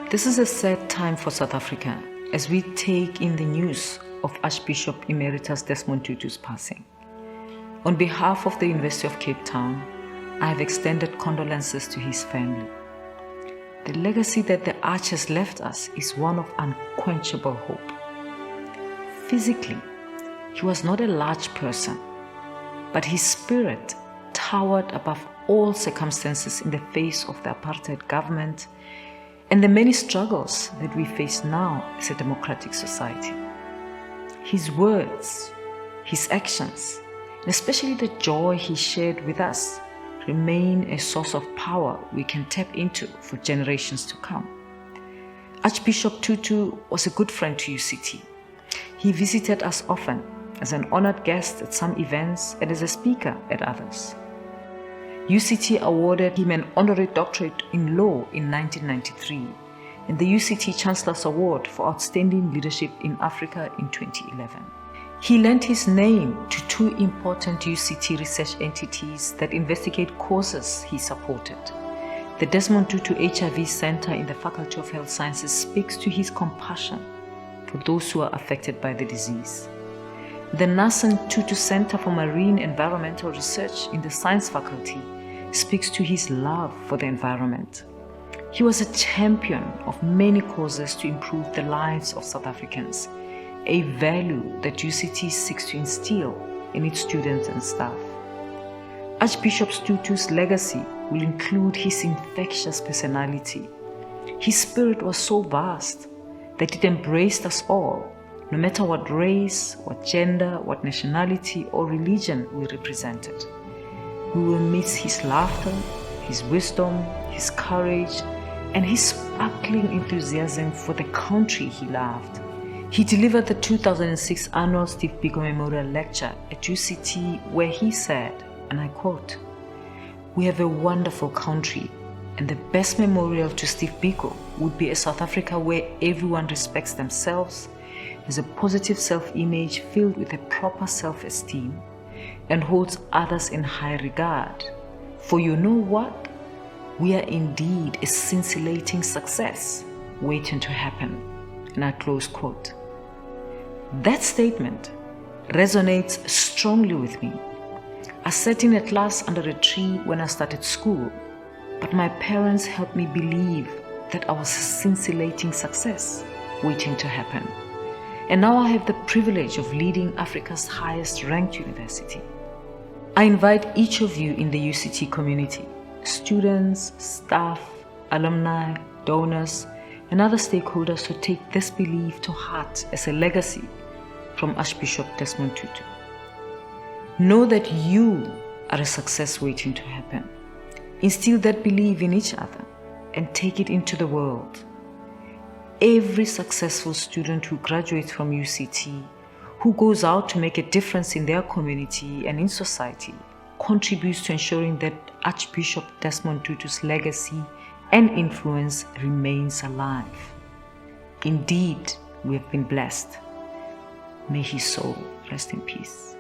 This is a sad time for South Africa as we take in the news of Archbishop Emeritus Desmond Tutu's passing. On behalf of the University of Cape Town, I have extended condolences to his family. The legacy that the Arch has left us is one of unquenchable hope. Physically, he was not a large person, but his spirit towered above all circumstances in the face of the apartheid government and the many struggles that we face now as a democratic society. His words, his actions, and especially the joy he shared with us remain a source of power we can tap into for generations to come. Archbishop Tutu was a good friend to UCT. He visited us often as an honored guest at some events and as a speaker at others. UCT awarded him an honorary doctorate in law in 1993 and the UCT Chancellor's Award for Outstanding Leadership in Africa in 2011. He lent his name to two important UCT research entities that investigate causes he supported. The Desmond Tutu HIV Center in the Faculty of Health Sciences speaks to his compassion for those who are affected by the disease. The Nasan Tutu Center for Marine Environmental Research in the Science Faculty speaks to his love for the environment. He was a champion of many causes to improve the lives of South Africans, a value that UCT seeks to instill in its students and staff. Archbishop Tutu's legacy will include his infectious personality. His spirit was so vast that it embraced us all, no matter what race, what gender, what nationality or religion we represented. We will miss his laughter, his wisdom, his courage, and his sparkling enthusiasm for the country he loved. He delivered the 2006 annual Steve Biko Memorial Lecture at UCT where he said, and I quote, "We have a wonderful country, and the best memorial to Steve Biko would be a South Africa where everyone respects themselves, has a positive self-image filled with a proper self-esteem, and holds others in high regard. For you know what? We are indeed a scintillating success waiting to happen." And I close quote. That statement resonates strongly with me. I sat in a class under a tree when I started school, but my parents helped me believe that I was a scintillating success waiting to happen. And now I have the privilege of leading Africa's highest ranked university. I invite each of you in the UCT community, students, staff, alumni, donors, and other stakeholders to take this belief to heart as a legacy from Archbishop Desmond Tutu. Know that you are a success waiting to happen. Instill that belief in each other and take it into the world. Every successful student who graduates from UCT, who goes out to make a difference in their community and in society, contributes to ensuring that Archbishop Desmond Tutu's legacy and influence remains alive. Indeed, we have been blessed. May his soul rest in peace.